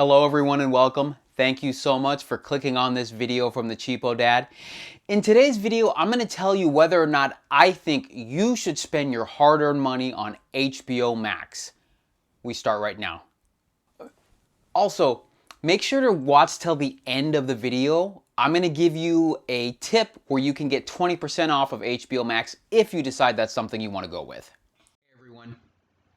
Hello everyone and welcome. Thank you so much for clicking on this video from the Cheapo Dad. In today's video, I'm going to tell you whether or not I think you should spend your hard-earned money on HBO Max. We start right now. Also, make sure to watch till the end of the video. I'm going to give you a tip where you can get 20% off of HBO Max if you decide that's something you want to go with. Hey everyone,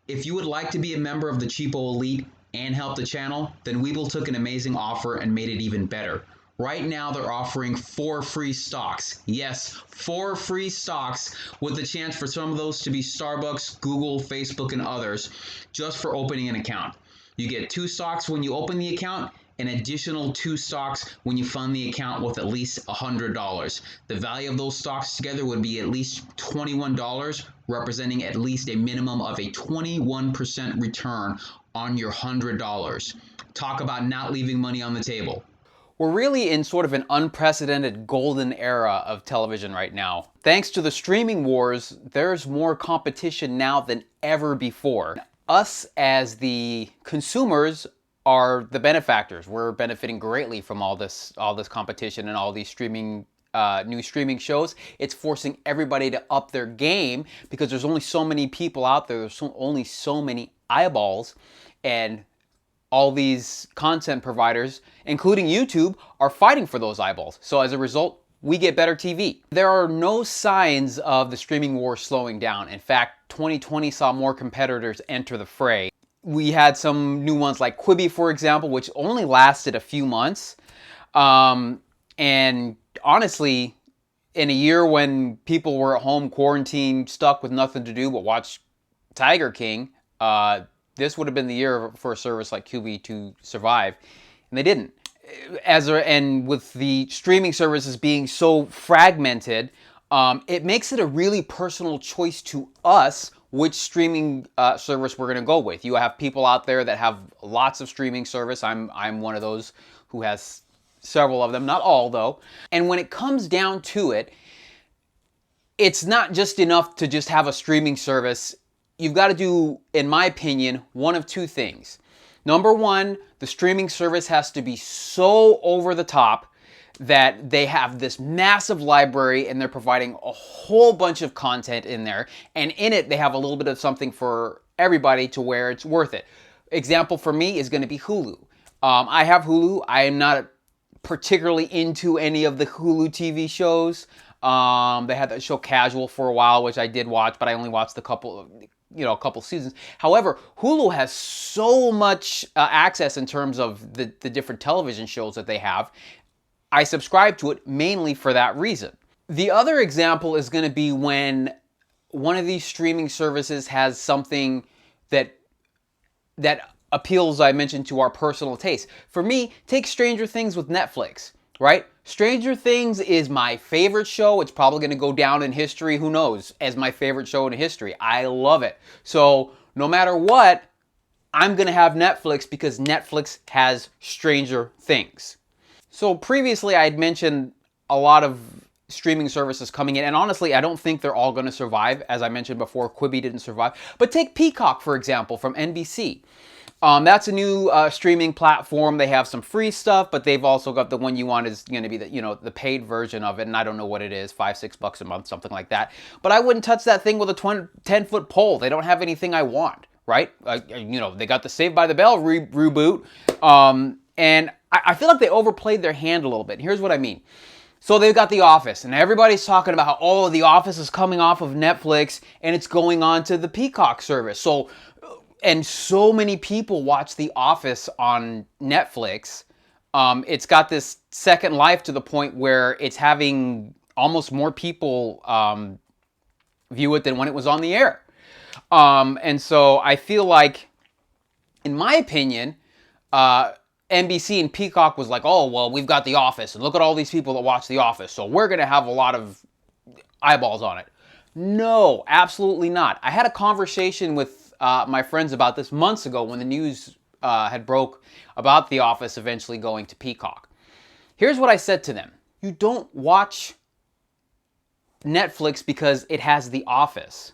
if you would like to be a member of the Cheapo Elite and help the channel, then Webull took an amazing offer and made it even better. Right now they're offering 4 free stocks. Yes, 4 free stocks with the chance for some of those to be Starbucks, Google, Facebook, and others just for opening an account. You get 2 stocks when you open the account, an additional 2 stocks when you fund the account with at least $100. The value of those stocks together would be at least $21, representing at least a minimum of a 21% return on your $100. Talk about not leaving money on the table. We're really in sort of an unprecedented golden era of television right now. Thanks to the streaming wars, there's more competition now than ever before. Us as the consumers are the benefactors. We're benefiting greatly from all this competition and all these streaming new streaming shows. It's forcing everybody to up their game because there's only so many people out there. There's only so many eyeballs, and all these content providers, including YouTube, are fighting for those eyeballs. So as a result, we get better TV. There are no signs of the streaming war slowing down. In fact, 2020 saw more competitors enter the fray. We had some new ones like Quibi, for example, which only lasted a few months. And honestly, in a year when people were at home quarantined, stuck with nothing to do but watch Tiger King, this would have been the year for a service like Quibi to survive, and they didn't. And with the streaming services being so fragmented, it makes it a really personal choice to us which streaming service we're going to go with. You have people out there that have lots of streaming service. I'm one of those who has several of them, not all though. And when it comes down to it, it's not just enough to just have a streaming service. You've got to do, in my opinion, one of 2 things. Number one, the streaming service has to be so over the top that they have this massive library and they're providing a whole bunch of content in there. And in it, they have a little bit of something for everybody to where it's worth it. Example for me is going to be Hulu. I have Hulu. I am not particularly into any of the Hulu TV shows. They had that show Casual for a while, which I did watch, but I only watched a couple seasons. However, Hulu has so much access in terms of the different television shows that they have. I subscribe to it mainly for that reason. The other example is going to be when one of these streaming services has something that appeals, I mentioned, to our personal taste. For me, take Stranger Things with Netflix, right? Stranger Things is my favorite show. It's probably going to go down in history, who knows, as my favorite show in history. I love it. So no matter what, I'm going to have Netflix because Netflix has Stranger Things. So previously I had mentioned a lot of streaming services coming in, and honestly, I don't think they're all going to survive. As I mentioned before, Quibi didn't survive. But take Peacock, for example, from NBC. That's a new streaming platform. They have some free stuff, but they've also got the one you want is going to be the paid version of it, and I don't know what it is, $5-6 a month, something like that. But I wouldn't touch that thing with a 10-foot pole. They don't have anything I want, right? They got the Saved by the Bell reboot, and I feel like they overplayed their hand a little bit. Here's what I mean. So they've got The Office, and everybody's talking about how, The Office is coming off of Netflix, and it's going on to the Peacock service. And so many people watch The Office on Netflix. It's got this second life to the point where it's having almost more people view it than when it was on the air. And so I feel like, in my opinion, NBC and Peacock was like, oh, well, we've got The Office, and look at all these people that watch The Office, so we're going to have a lot of eyeballs on it. No, absolutely not. I had a conversation with my friends about this months ago when the news had broke about The Office eventually going to Peacock. Here's what I said to them. You don't watch Netflix because it has The Office.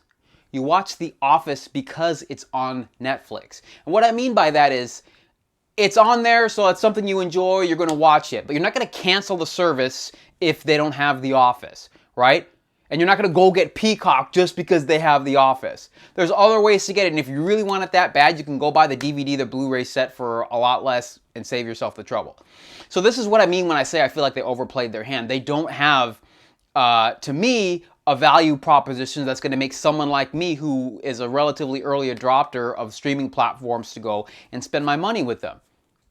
You watch The Office because it's on Netflix. And what I mean by that is, it's on there, so it's something you enjoy, you're going to watch it. But you're not going to cancel the service if they don't have The Office, right? And you're not going to go get Peacock just because they have The Office. There's other ways to get it, and if you really want it that bad, you can go buy the DVD, the Blu-ray set for a lot less and save yourself the trouble. So this is what I mean when I say I feel like they overplayed their hand. They don't have, to me, a value proposition that's going to make someone like me, who is a relatively early adopter of streaming platforms, to go and spend my money with them.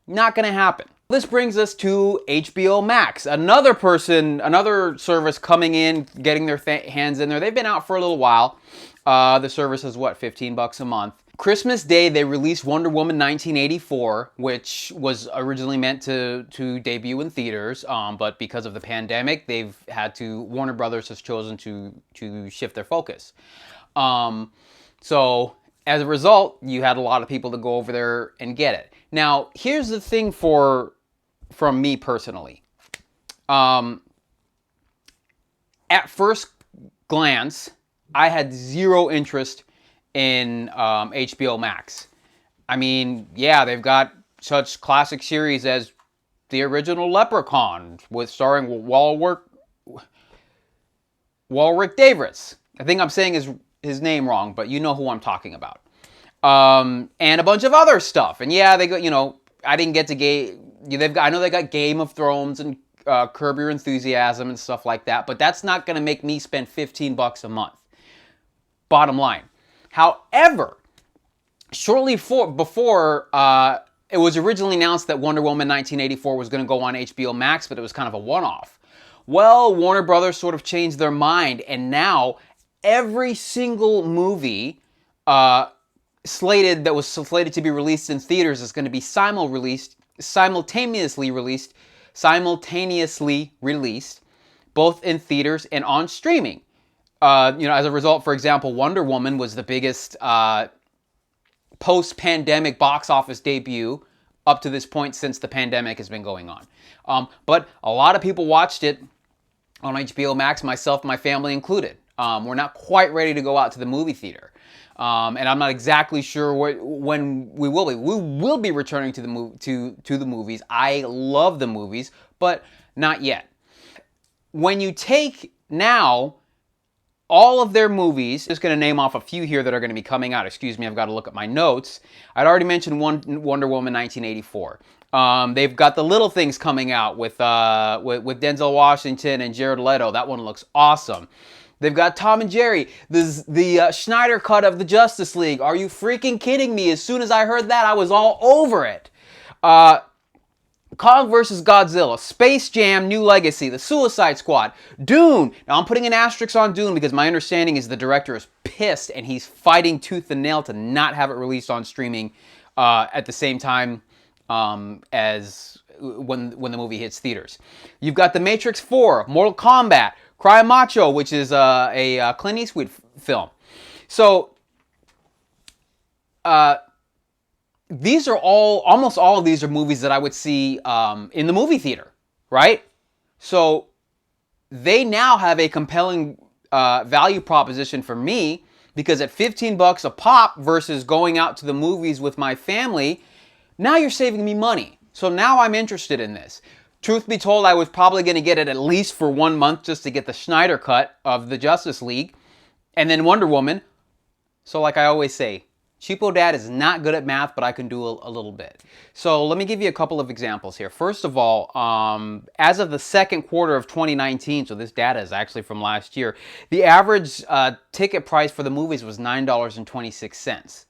Not going to happen. This brings us to HBO Max, another service coming in, getting their hands in there. They've been out for a little while. The service is what, $15 a month. Christmas Day, they released Wonder Woman 1984, which was originally meant to debut in theaters, but because of the pandemic, Warner Brothers has chosen to shift their focus. So as a result, you had a lot of people to go over there and get it. Now, here's the thing from me personally. At first glance, I had zero interest in HBO Max. I mean, yeah, they've got such classic series as the original Leprechaun, starring Warwick Davis. I think I'm saying his name wrong, but you know who I'm talking about. And a bunch of other stuff. And yeah, they got, I didn't get to I know they got Game of Thrones and Curb Your Enthusiasm and stuff like that, but that's not going to make me spend $15 a month. Bottom line. However, shortly before it was originally announced that Wonder Woman 1984 was going to go on HBO Max, but it was kind of a one-off. Well, Warner Brothers sort of changed their mind, and now every single movie that was slated to be released in theaters is going to be simultaneously released, both in theaters and on streaming. As a result, for example, Wonder Woman was the biggest post-pandemic box office debut up to this point since the pandemic has been going on. But a lot of people watched it on HBO Max, myself and my family included. We're not quite ready to go out to the movie theater. And I'm not exactly sure when we will be. We will be returning to the movies. I love the movies, but not yet. When you take now all of their movies, just going to name off a few here that are going to be coming out. Excuse me, I've got to look at my notes. I'd already mentioned Wonder Woman 1984. They've got the little things coming out with Denzel Washington and Jared Leto. That one looks awesome. They've got Tom and Jerry, the Schneider cut of the Justice League. Are you freaking kidding me? As soon as I heard that, I was all over it. Kong vs. Godzilla, Space Jam, New Legacy, The Suicide Squad, Dune. Now, I'm putting an asterisk on Dune because my understanding is the director is pissed and he's fighting tooth and nail to not have it released on streaming at the same time as when the movie hits theaters. You've got The Matrix 4, Mortal Kombat, Cry Macho, which is a Clint Eastwood film. So, these are almost all of these are movies that I would see in the movie theater, right? So they now have a compelling value proposition for me because at $15 a pop versus going out to the movies with my family, now you're saving me money. So now I'm interested in this. Truth be told, I was probably going to get it at least for 1 month just to get the Schneider cut of the Justice League and then Wonder Woman. So like I always say, Cheapo Dad is not good at math, but I can do a little bit. So let me give you a couple of examples here. First of all, as of the second quarter of 2019, so this data is actually from last year, the average ticket price for the movies was $9.26.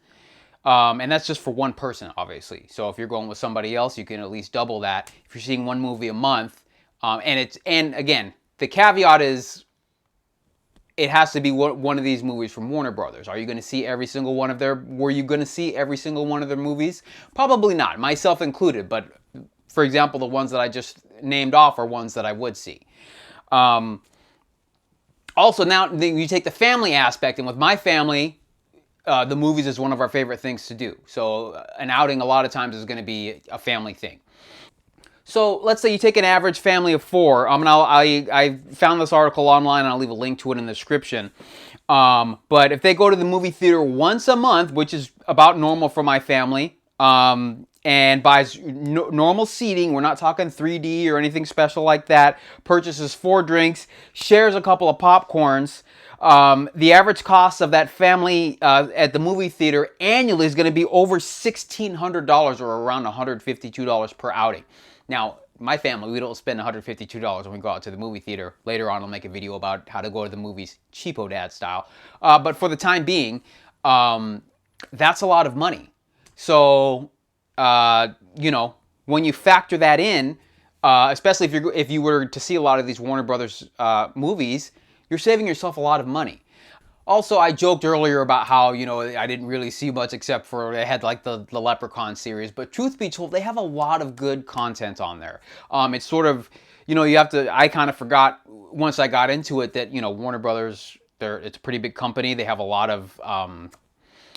And that's just for one person, obviously. So if you're going with somebody else, you can at least double that. If you're seeing one movie a month, and again, the caveat is, it has to be one of these movies from Warner Brothers. Are you going to see every single one of were you going to see every single one of their movies? Probably not, myself included. But for example, the ones that I just named off are ones that I would see. Also, now you take the family aspect, and with my family, the movies is one of our favorite things to do. So an outing a lot of times is going to be a family thing. So let's say you take an average family of four. I found this article online, and I'll leave a link to it in the description. But if they go to the movie theater once a month, which is about normal for my family, and and buys normal seating. We're not talking 3D or anything special like that. Purchases 4 drinks, shares a couple of popcorns. The average cost of that family at the movie theater annually is going to be over $1,600 or around $152 per outing. Now, my family, we don't spend $152 when we go out to the movie theater. Later on, I'll make a video about how to go to the movies cheapo dad style. But for the time being, that's a lot of money. So, you know, when you factor that in, especially if you were to see a lot of these Warner Brothers movies, you're saving yourself a lot of money. Also, I joked earlier about how, you know, I didn't really see much except for they had like the Leprechaun series. But truth be told, they have a lot of good content on there. It's sort of, you know, you have to, I kind of forgot once I got into it that, you know, Warner Brothers, it's a pretty big company. They have a lot of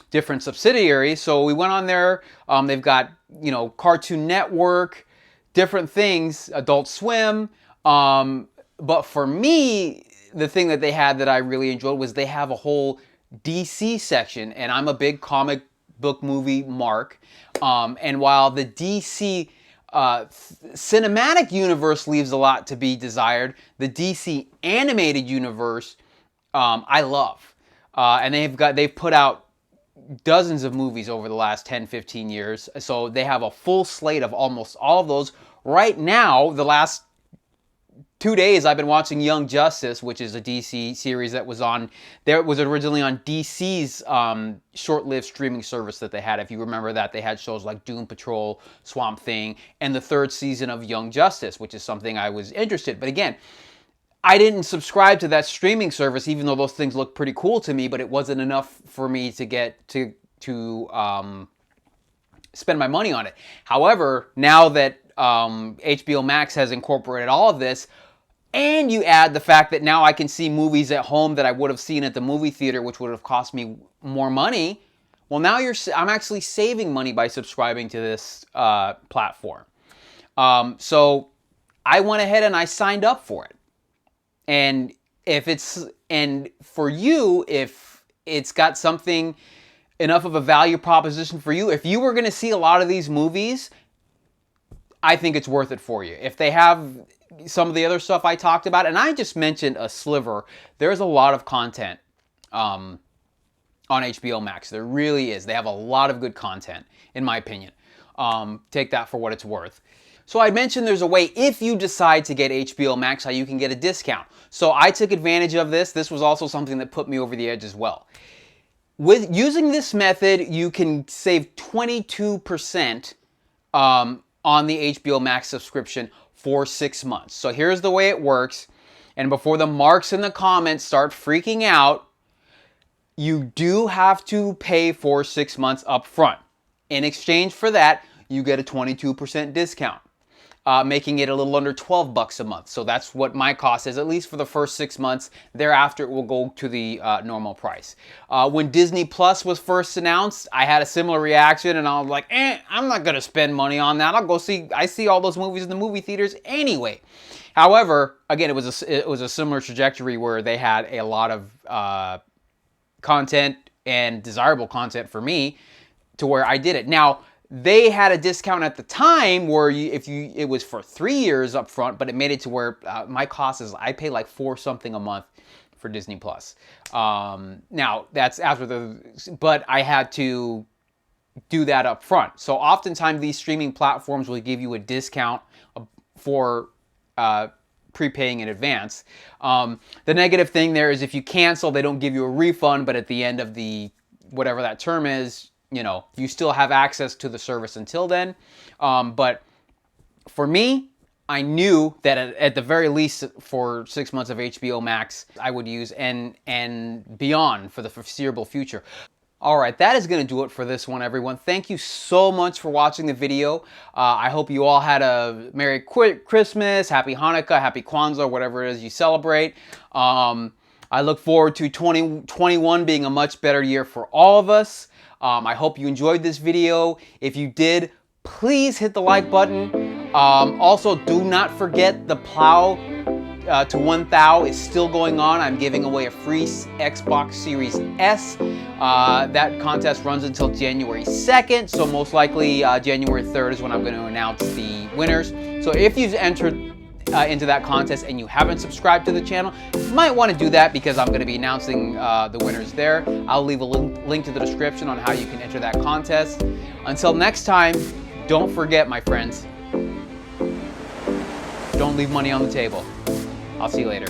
different subsidiaries. So we went on there. They've got, you know, Cartoon Network, different things, Adult Swim. But for me, the thing that they had that I really enjoyed was they have a whole DC section, and I'm a big comic book movie mark. And while the DC cinematic universe leaves a lot to be desired, the DC animated universe I love. And they've put out dozens of movies over the last 10, 15 years. So they have a full slate of almost all of those. Right now, the last 2 days I've been watching Young Justice, which is a DC series that was on, there it was originally on DC's short-lived streaming service that they had. If you remember that, they had shows like Doom Patrol, Swamp Thing, and the 3rd season of Young Justice, which is something I was interested in. But again, I didn't subscribe to that streaming service, even though those things look pretty cool to me, but it wasn't enough for me to get to spend my money on it. However, now that HBO Max has incorporated all of this, and you add the fact that now I can see movies at home that I would have seen at the movie theater, which would have cost me more money. Well, now I'm actually saving money by subscribing to this platform. So I went ahead and I signed up for it. And for you, if it's got something enough of a value proposition for you, if you were going to see a lot of these movies, I think it's worth it for you. If they have some of the other stuff I talked about, and I just mentioned a sliver, there's a lot of content on HBO Max. There really is. They have a lot of good content, in my opinion. Take that for what it's worth. So I mentioned there's a way, if you decide to get HBO Max, how you can get a discount. So I took advantage of this. This was also something that put me over the edge as well. With using this method, you can save 22% on the HBO Max subscription for 6 months. So here's the way it works. And before the marks in the comments start freaking out, you do have to pay for 6 months up front. In exchange for that, you get a 22% discount, making it a little under $12 a month. So that's what my cost is, at least for the first 6 months. Thereafter, it will go to the normal price. When Disney Plus was first announced, I had a similar reaction, and I was like, I'm not going to spend money on that. I'll go see, I see all those movies in the movie theaters anyway. However, again, it was a similar trajectory where they had a lot of content and desirable content for me to where I did it. Now, they had a discount at the time where it was for 3 years up front, but it made it to where my cost is, I pay like $4 something a month for Disney Plus. Now that's after but I had to do that up front. So oftentimes these streaming platforms will give you a discount for prepaying in advance. The negative thing there is if you cancel, they don't give you a refund, but at the end of the, whatever that term is, you know, you still have access to the service until then. But for me, I knew that at the very least for 6 months of HBO Max, I would use and beyond for the foreseeable future. All right, that is going to do it for this one, everyone. Thank you so much for watching the video. I hope you all had a Merry Christmas, Happy Hanukkah, Happy Kwanzaa, whatever it is you celebrate. I look forward to 2021 being a much better year for all of us. I hope you enjoyed this video. If you did, please hit the like button. Also, do not forget the plow to 1,000 is still going on. I'm giving away a free Xbox Series S. That contest runs until January 2nd, so most likely January 3rd is when I'm going to announce the winners. So if you've entered into that contest and you haven't subscribed to the channel, you might want to do that because I'm going to be announcing the winners there. I'll leave a link to the description on how you can enter that contest. Until next time, don't forget, my friends, don't leave money on the table. I'll see you later.